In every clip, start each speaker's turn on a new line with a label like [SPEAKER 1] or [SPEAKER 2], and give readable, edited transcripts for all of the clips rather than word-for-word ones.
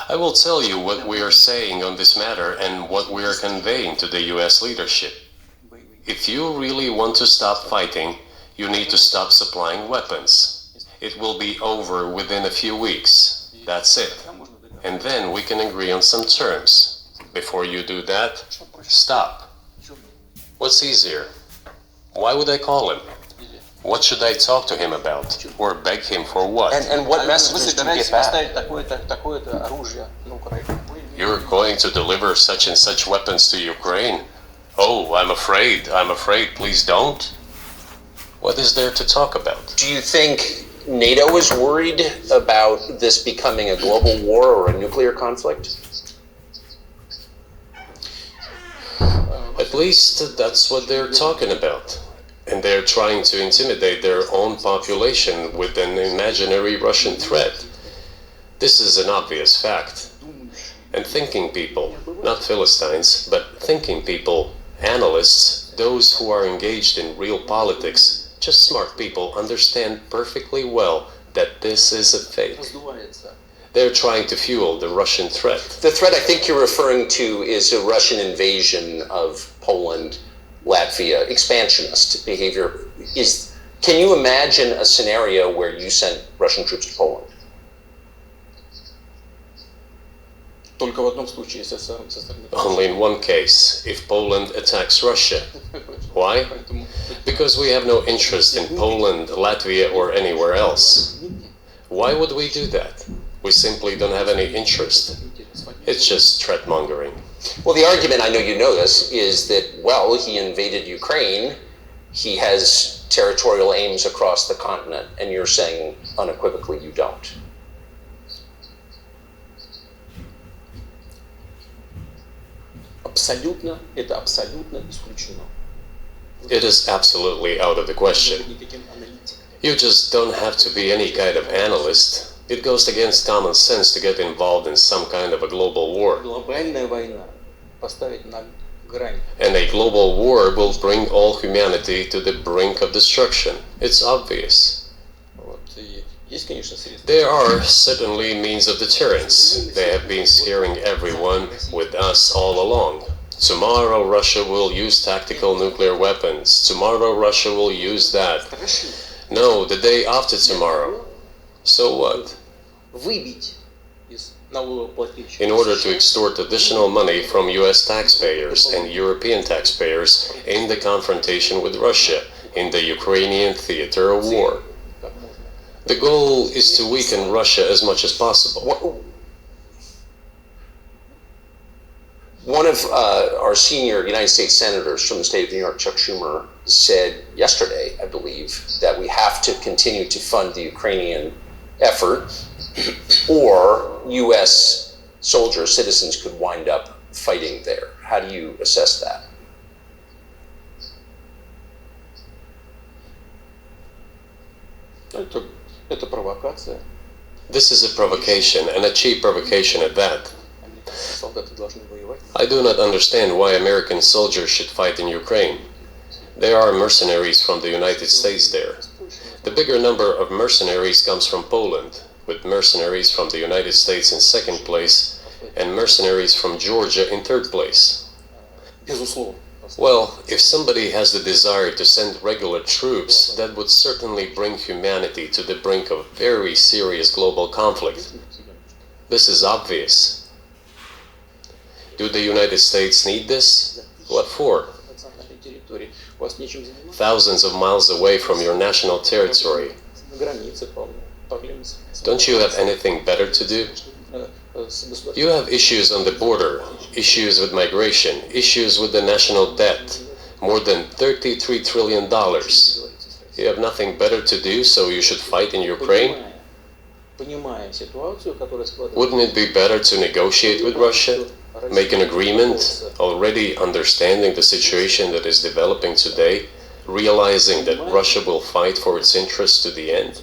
[SPEAKER 1] I will tell you what we are saying on this matter and what we are conveying to the US leadership. If you really want to stop fighting, you need to stop supplying weapons. It will be over within a few weeks. That's it. And then we can agree on some terms. Before you do that, stop. What's easier? Why would I call him? What should I talk to him about? Or beg him for what?
[SPEAKER 2] And what messages do you get back?
[SPEAKER 1] You're going to deliver such and such weapons to Ukraine? Oh, I'm afraid, please don't. What is there to talk about?
[SPEAKER 2] Do you think NATO is worried about this becoming a global war or a nuclear conflict?
[SPEAKER 1] At least that's what they're talking about. And they're trying to intimidate their own population with an imaginary Russian threat. This is an obvious fact. And thinking people, not Philistines, but thinking people, analysts, those who are engaged in real politics, just smart people, understand perfectly well that this is a fake. They're trying to fuel the Russian threat.
[SPEAKER 2] The threat I think you're referring to is a Russian invasion of Poland, Latvia, expansionist behavior. Can you imagine a scenario where you sent Russian troops to Poland?
[SPEAKER 1] Only in one case, if Poland attacks Russia. Why? Because we have no interest in Poland, Latvia, or anywhere else. Why would we do that? We simply don't have any interest. It's just threat-mongering.
[SPEAKER 2] Well, the argument, I know you know this, is that, well, he invaded Ukraine, he has territorial aims across the continent, and you're saying unequivocally you don't.
[SPEAKER 1] It is absolutely out of the question. You just don't have to be any kind of analyst. It goes against common sense to get involved in some kind of a global war. And a global war will bring all humanity to the brink of destruction. It's obvious. There are certainly means of deterrence. They have been scaring everyone with us all along. Tomorrow Russia will use tactical nuclear weapons. Tomorrow Russia will use that. No, the day after tomorrow. So what? In order to extort additional money from US taxpayers and European taxpayers in the confrontation with Russia in the Ukrainian theater of war. The goal is to weaken Russia as much as possible.
[SPEAKER 2] One of our senior United States senators from the state of New York, Chuck Schumer, said yesterday, I believe, that we have to continue to fund the Ukrainian effort, or U.S. soldiers, citizens could wind up fighting there. How do you assess that?
[SPEAKER 1] This is a provocation, and a cheap provocation at that. I do not understand why American soldiers should fight in Ukraine. There are mercenaries from the United States there. The bigger number of mercenaries comes from Poland, with mercenaries from the United States in second place and mercenaries from Georgia in third place. Well, if somebody has the desire to send regular troops, that would certainly bring humanity to the brink of very serious global conflict. This is obvious. Do the United States need this? What for? Thousands of miles away from your national territory. Don't you have anything better to do? You have issues on the border, issues with migration, issues with the national debt, more than $33 trillion. You have nothing better to do, so you should fight in Ukraine? Wouldn't it be better to negotiate with Russia? Make an agreement, already understanding the situation that is developing today, realizing that Russia will fight for its interests to the end?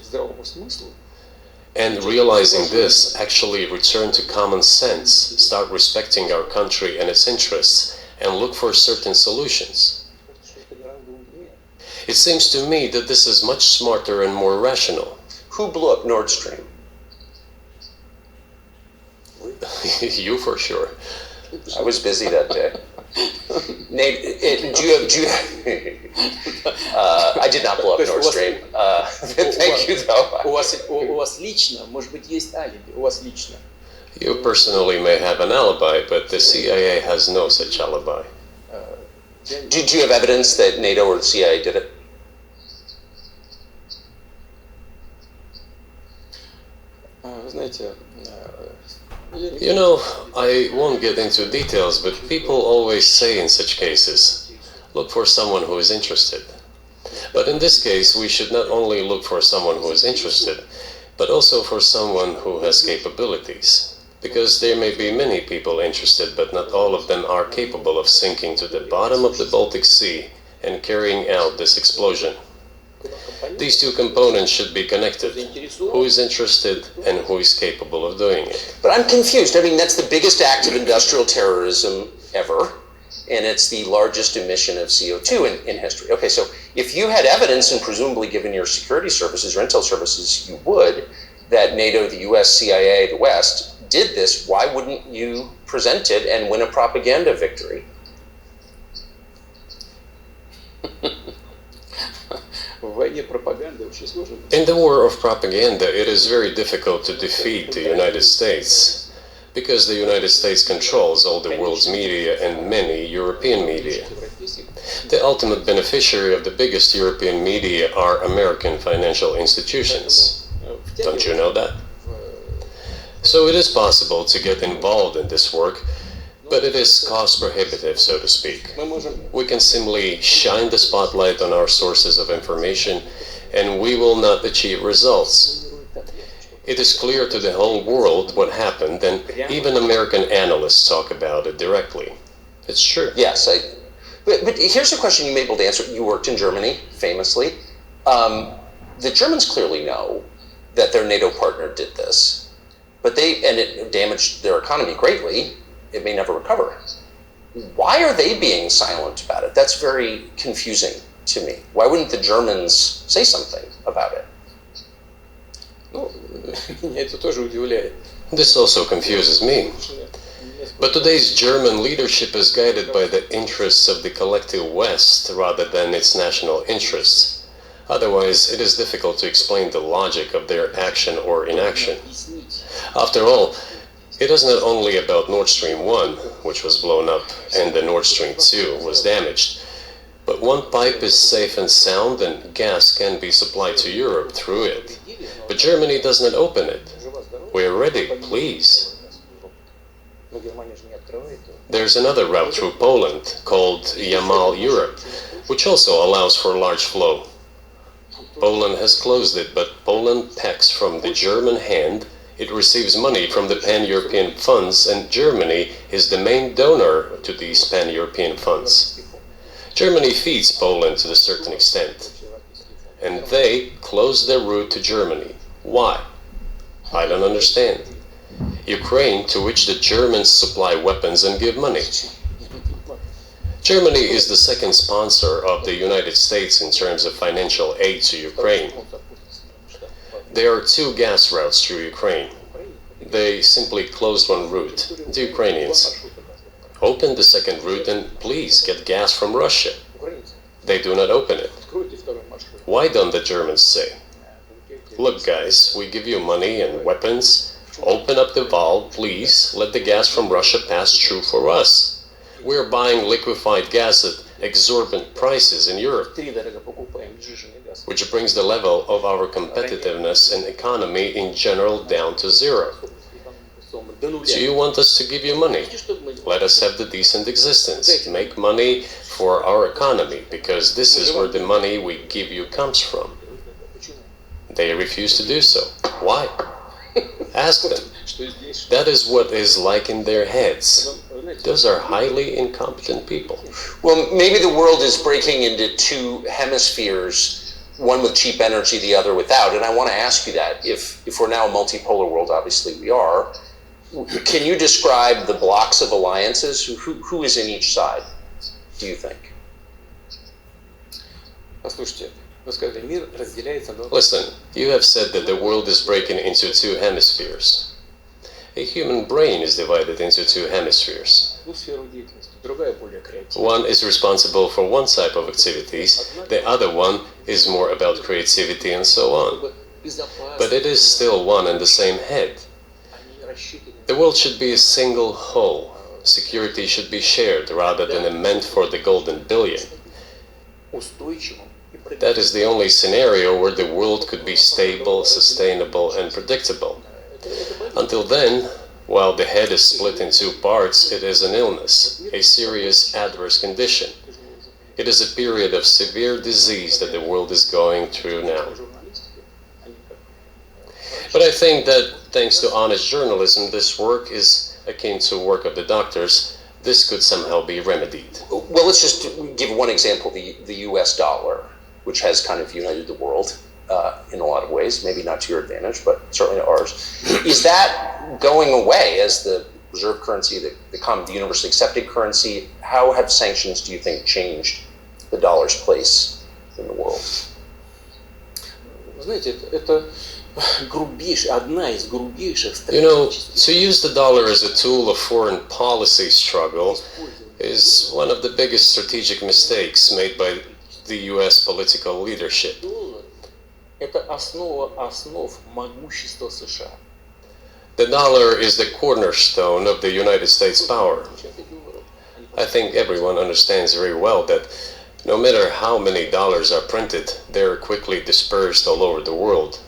[SPEAKER 1] And realizing this, actually return to common sense, start respecting our country and its interests, and look for certain solutions. It seems to me that this is much smarter and more rational.
[SPEAKER 2] Who blew up Nord Stream?
[SPEAKER 1] You for sure.
[SPEAKER 2] I was busy that day. Nate, I did not blow up Nord Stream. Thank you, though.
[SPEAKER 3] У вас лично, может быть, есть алиби, у вас лично.
[SPEAKER 1] You personally may have an alibi, but the CIA has no such alibi.
[SPEAKER 2] Do you have evidence that NATO or the CIA did it?
[SPEAKER 3] Знаете,
[SPEAKER 1] You know, I won't get into details, but people always say in such cases, look for someone who is interested. But in this case, we should not only look for someone who is interested, but also for someone who has capabilities. Because there may be many people interested, but not all of them are capable of sinking to the bottom of the Baltic Sea and carrying out this explosion. These two components should be connected. Who is interested and who is capable of doing it?
[SPEAKER 2] But I'm confused. I mean, that's the biggest act of industrial terrorism ever, and it's the largest emission of CO2 in history. Okay, so if you had evidence, and presumably given your security services or intel services, you would, that NATO, the US, CIA, the West did this, why wouldn't you present it and win a propaganda victory?
[SPEAKER 1] In the war of propaganda, it is very difficult to defeat the United States because the United States controls all the world's media and many European media. The ultimate beneficiary of the biggest European media are American financial institutions. Don't you know that? So it is possible to get involved in this work, but it is cost prohibitive, so to speak. We can simply shine the spotlight on our sources of information, and we will not achieve results. It is clear to the whole world what happened, and even American analysts talk about it directly. It's true.
[SPEAKER 2] Yes, but here's a question you may be able to answer. You worked in Germany, famously. The Germans clearly know that their NATO partner did this, and it damaged their economy greatly. It may never recover. Why are they being silent about it? That's very confusing to me. Why wouldn't the Germans say something about it?
[SPEAKER 1] This also confuses me. But today's German leadership is guided by the interests of the collective West rather than its national interests. Otherwise, it is difficult to explain the logic of their action or inaction. After all, it is not only about Nord Stream 1, which was blown up, and the Nord Stream 2 was damaged, but one pipe is safe and sound and gas can be supplied to Europe through it. But Germany does not open it. We are ready, please. There's another route through Poland called Yamal Europe, which also allows for large flow. Poland has closed it, but Poland pecks from the German hand. It receives money from the pan-European funds, and Germany is the main donor to these pan-European funds. Germany feeds Poland to a certain extent, and they close their route to Germany. Why? I don't understand. Ukraine, to which the Germans supply weapons and give money. Germany is the second sponsor of the United States in terms of financial aid to Ukraine. There are two gas routes through Ukraine. They simply closed one route. The Ukrainians open the second route and please get gas from Russia. They do not open it. Why don't the Germans say, look guys, we give you money and weapons, open up the valve, please, let the gas from Russia pass through for us. We're buying liquefied gas at exorbitant prices in Europe, which brings the level of our competitiveness and economy in general down to zero. Do you want us to give you money? Let us have the decent existence. Make money for our economy, because this is where the money we give you comes from. They refuse to do so. Why? Ask them. That is what is like in their heads. Those are highly incompetent people.
[SPEAKER 2] Well, maybe the world is breaking into two hemispheres, one with cheap energy, the other without. And I want to ask you that. If we're now a multipolar world, obviously we are, can you describe the blocks of alliances? Who is in each side, do you think?
[SPEAKER 1] Listen, you have said that the world is breaking into two hemispheres. A human brain is divided into two hemispheres.
[SPEAKER 3] одну сферу деятельности, другая более креативная.
[SPEAKER 1] One is responsible for one type of activities, the other one is more about creativity and so on. But it is still one and the same head. The world should be a single whole. Security should be shared rather than meant for the golden billion. That is the only scenario where the world could be stable, sustainable, and predictable. Until then, while the head is split in two parts, it is an illness, a serious adverse condition. It is a period of severe disease that the world is going through now. But I think that thanks to honest journalism, this work is akin to work of the doctors. This could somehow be remedied.
[SPEAKER 2] Well, let's just give one example, the US dollar, which has kind of united the world in a lot of ways, maybe not to your advantage, but certainly to ours. Is that going away as the reserve currency, the universally accepted currency? How have sanctions, do you think, changed the dollar's place in the world?
[SPEAKER 3] Знаете, это одна из грубейших
[SPEAKER 1] You know, to use the dollar as a tool of foreign policy struggle is one of the biggest strategic mistakes made by the US political leadership.
[SPEAKER 3] Это основа основ могущества США.
[SPEAKER 1] The dollar is the cornerstone of the United States power. I think everyone understands very well that no matter how many dollars are printed, they are quickly dispersed all over the world.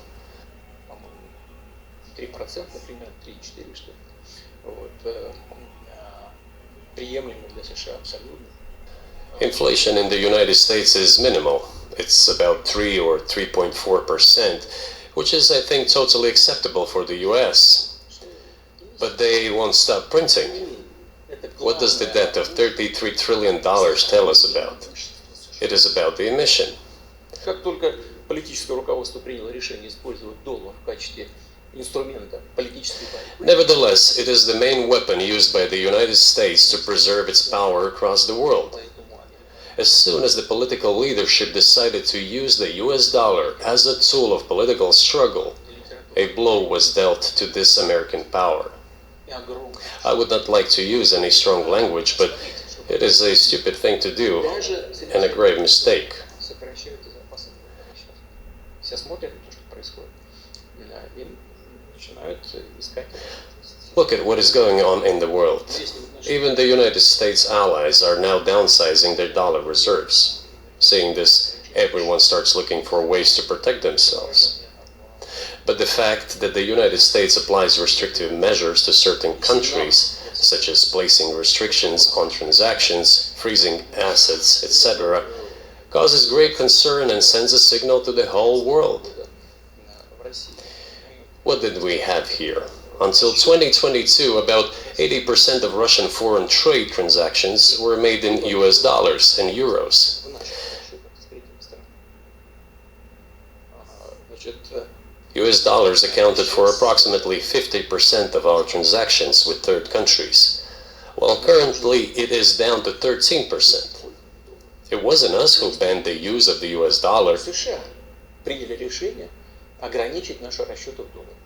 [SPEAKER 3] 3%, примерно 3-4, что приемлемо для США абсолютно.
[SPEAKER 1] Inflation in the United States is minimal. It's about 3 or 3.4%, which is, I think, totally acceptable for the US. But they won't stop printing. What does the debt of $33 trillion tell us about? It is about the emission.
[SPEAKER 3] Как только политическое руководство приняло решение использовать доллар в качестве инструмента политической борьбы.
[SPEAKER 1] Nevertheless, it is the main weapon used by the United States to preserve its power across the world. As soon as the political leadership decided to use the US dollar as a tool of political struggle, a blow was dealt to this American power. I would not like to use any strong language, but it is a stupid thing to do and a grave mistake.
[SPEAKER 3] Все смотрят на то, что происходит, и начинают искать.
[SPEAKER 1] Look at what is going on in the world. Even the United States allies are now downsizing their dollar reserves. Seeing this, everyone starts looking for ways to protect themselves. But the fact that the United States applies restrictive measures to certain countries, such as placing restrictions on transactions, freezing assets, etc., causes great concern and sends a signal to the whole world. What did we have here? Until 2022, about 80% of Russian foreign trade transactions were made in US dollars and euros. US dollars accounted for approximately 50% of our transactions with third countries, while currently it is down to 13%. It wasn't us who banned the use of the US dollar.
[SPEAKER 3] США приняли решение ограничить наши расчеты в долларе.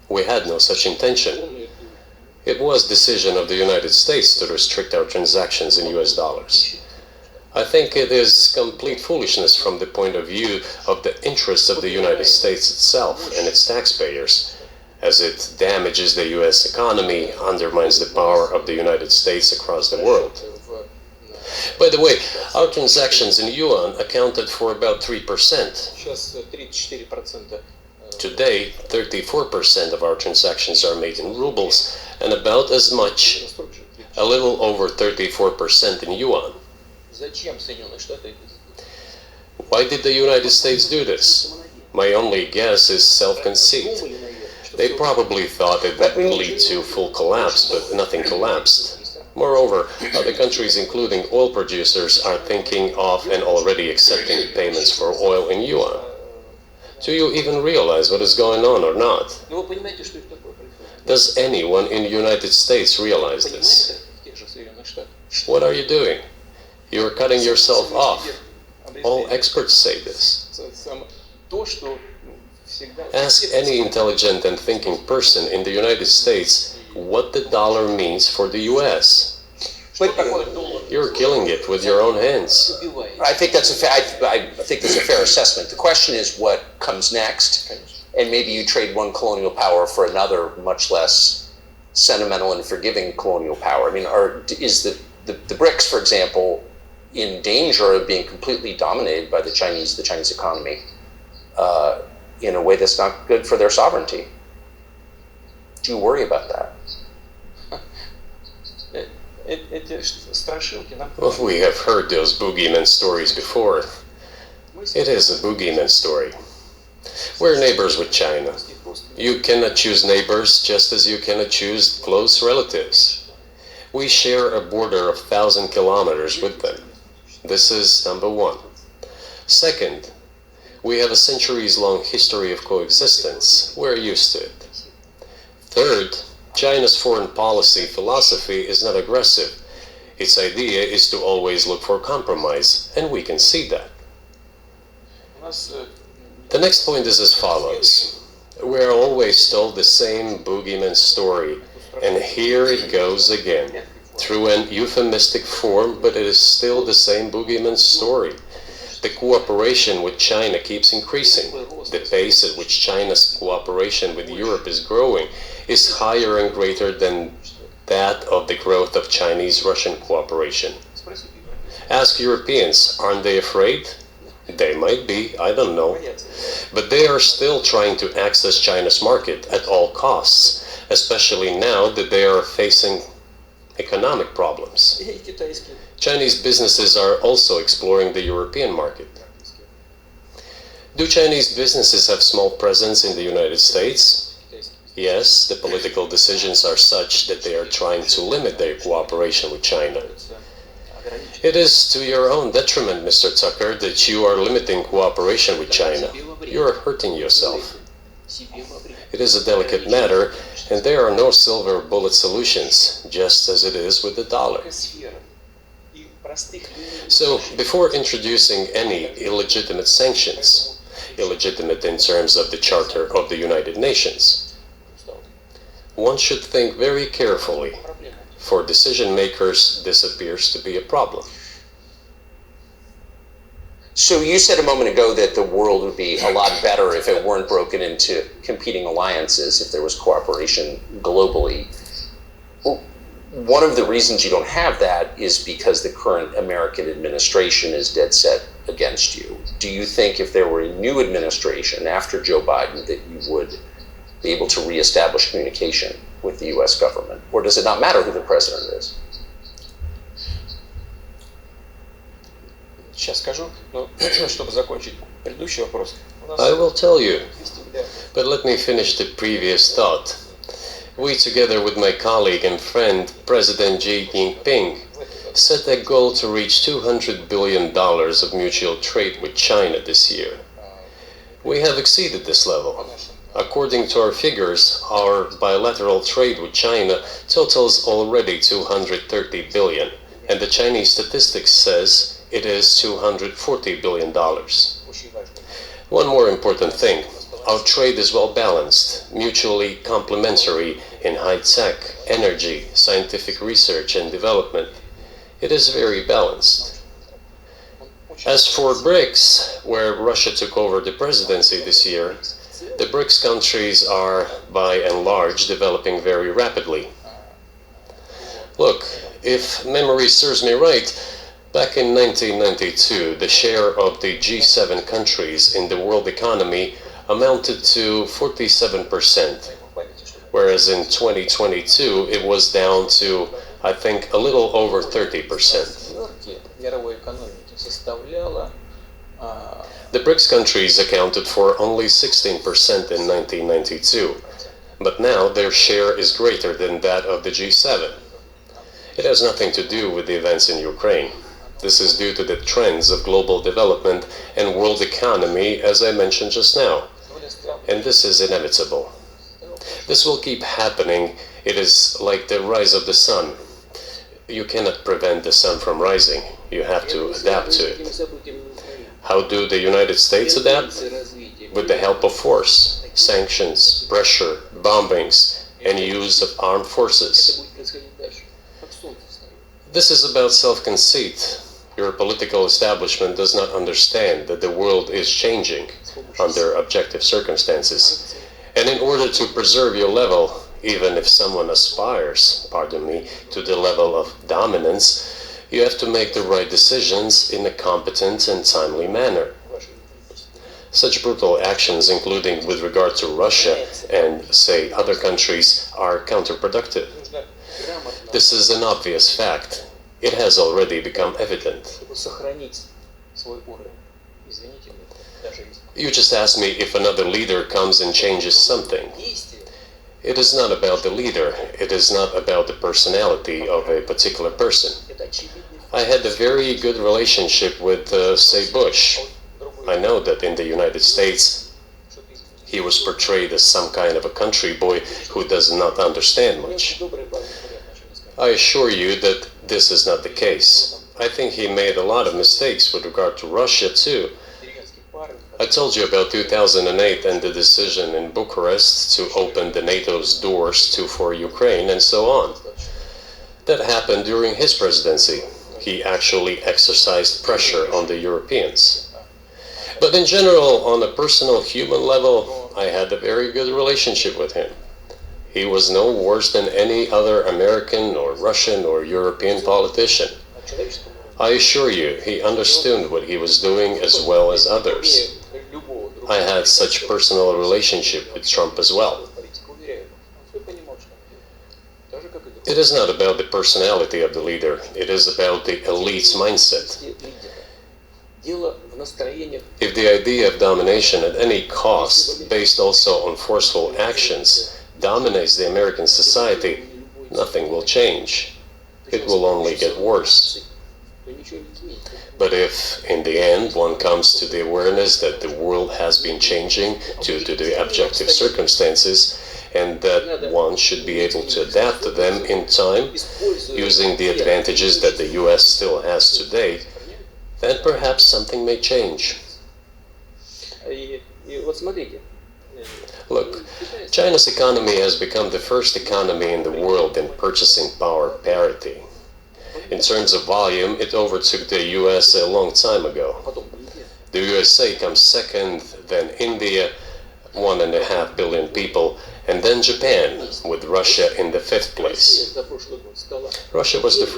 [SPEAKER 1] We had no such intention. It was decision of the United States to restrict our transactions in US dollars. I think it is complete foolishness from the point of view of the interests of the United States itself and its taxpayers, as it damages the US economy, undermines the power of the United States across the world. By the way, our transactions in yuan accounted for about 3%.
[SPEAKER 3] Сейчас 34%.
[SPEAKER 1] Today, 34% of our transactions are made in rubles, and about as much, a little over 34% in yuan. Why did the United States do this? My only guess is self-conceit. They probably thought it would lead to full collapse, but nothing collapsed. Moreover, other countries, including oil producers, are thinking of and already accepting payments for oil in yuan. Do you even realize what is going on or not? Does anyone in the United States realize this? What are you doing? You are cutting yourself off. All experts say this. Ask any intelligent and thinking person in the United States what the dollar means for the US.
[SPEAKER 2] But
[SPEAKER 1] You're killing it with your own hands.
[SPEAKER 2] I think that's a fair assessment. The question is what comes next, and maybe you trade one colonial power for another, much less sentimental and forgiving colonial power. I mean, is the BRICS, for example, in danger of being completely dominated by the Chinese economy in a way that's not good for their sovereignty? Do you worry about that?
[SPEAKER 1] Well, we have heard those boogeyman stories before. It is a boogeyman story. We're neighbors with China. You cannot choose neighbors just as you cannot choose close relatives. We share a border of 1,000 kilometers with them. This is number one. Second, we have a centuries-long history of coexistence. We're used to it. Third, China's foreign policy philosophy is not aggressive. Its idea is to always look for compromise, and we can see that. The next point is as follows. We are always told the same boogeyman story, and here it goes again, through an euphemistic form, but it is still the same boogeyman story. The cooperation with China keeps increasing. The pace at which China's cooperation with Europe is growing is higher and greater than that of the growth of Chinese-Russian cooperation. Ask Europeans, aren't they afraid? They might be, I don't know. But they are still trying to access China's market at all costs, especially now that they are facing economic problems. Chinese businesses are also exploring the European market. Do Chinese businesses have small presence in the United States? Yes, the political decisions are such that they are trying to limit their cooperation with China. It is to your own detriment, Mr. Tucker, that you are limiting cooperation with China. You are hurting yourself. It is a delicate matter, and there are no silver bullet solutions, just as it is with the dollar. So, before introducing any illegitimate sanctions, illegitimate in terms of the Charter of the United Nations, one should think very carefully. For decision makers, this appears to be a problem.
[SPEAKER 2] So you said a moment ago that the world would be a lot better if it weren't broken into competing alliances, if there was cooperation globally. Well, one of the reasons you don't have that is because the current American administration is dead set against you. Do you think if there were a new administration after Joe Biden that you would be able to reestablish communication with the U.S. government? Or does it not matter who the president is?
[SPEAKER 3] Сейчас скажу, но чтобы закончить предыдущий вопрос.
[SPEAKER 1] I will tell you, but let me finish the previous thought. We, together with my colleague and friend, President Xi Jinping, set a goal to reach $200 billion of mutual trade with China this year. We have exceeded this level. According to our figures, our bilateral trade with China totals already $230 billion, and the Chinese statistics says it is $240 billion. One more important thing, our trade is well balanced, mutually complementary in high-tech, energy, scientific research and development. It is very balanced. As for BRICS, where Russia took over the presidency this year, the BRICS countries are, by and large, developing very rapidly. Look, if memory serves me right, back in 1992, the share of the G7 countries in the world economy amounted to 47%, whereas in 2022 it was down to, I think, a little over 30%. The BRICS countries accounted for only 16% in 1992, but now their share is greater than that of the G7. It has nothing to do with the events in Ukraine. This is due to the trends of global development and world economy, as I mentioned just now. And this is inevitable. This will keep happening. It is like the rise of the sun. You cannot prevent the sun from rising. You have to adapt to it. How do the United States adapt? With the help of force. sanctions, pressure, bombings, and use of armed forces.
[SPEAKER 3] будет происходить дальше. Как солнце встает.
[SPEAKER 1] This is about self-conceit. Your political establishment does not understand that the world is changing under objective circumstances. And in order to preserve your level, even if someone aspires, pardon me, to the level of dominance, you have to make the right decisions in a competent and timely manner. Such brutal actions, including with regard to Russia and, say, other countries, are counterproductive. This is an obvious fact. It has already become evident.
[SPEAKER 3] Чтобы сохранить свой уровень. Извините меня, даже если
[SPEAKER 1] You just asked me if another leader comes and changes something.
[SPEAKER 3] действие,
[SPEAKER 1] It is not about the leader. It is not about the personality of a particular person.
[SPEAKER 3] это очевидный
[SPEAKER 1] I had a very good relationship with, say, Bush. I know that in the United States,
[SPEAKER 3] что-то изменить.
[SPEAKER 1] he was portrayed as some kind of a country boy who does not understand much.
[SPEAKER 3] Добрые парни говорят, ничего не скажут.
[SPEAKER 1] I assure you that this is not the case. I think he made a lot of mistakes with regard to Russia too.
[SPEAKER 3] Деревенский парень,
[SPEAKER 1] I told you about 2008 and the decision in Bucharest to open the NATO's doors for Ukraine and so on. That happened during his presidency. He actually exercised pressure on the Europeans. But in general, on a personal human level, I had a very good relationship with him. He was no worse than any other American or Russian or European politician.
[SPEAKER 3] на человеческом уровне.
[SPEAKER 1] I assure you, he understood what he was doing as well as others.
[SPEAKER 3] Любого другого
[SPEAKER 1] I had such personal relationship with Trump as well.
[SPEAKER 3] политика, уверяю, он все понимал, что он делает. Так же, как и другие
[SPEAKER 1] It is not about the personality of the leader, it is about the elite's mindset.
[SPEAKER 3] лидеры. Дело в настроениях.
[SPEAKER 1] If the idea of domination at any cost, based also on forceful actions, dominates the American society, nothing will change. It will only get worse.
[SPEAKER 3] То ничего не изменится.
[SPEAKER 1] But if, in the end, one comes to the awareness that the world has been changing due to the objective circumstances, and that one should be able to adapt to them in time, using the advantages that the US still has today, then perhaps something may change.
[SPEAKER 3] И вот смотрите.
[SPEAKER 1] Look, China's economy has become the first economy in the world in purchasing power parity. In terms of volume, it overtook the US a long time ago.
[SPEAKER 3] Потом Индия.
[SPEAKER 1] The USA comes second, then India, 1.5 billion people, and then Japan, with Russia in the fifth place.
[SPEAKER 3] За прошлый год стала
[SPEAKER 1] Russia was the first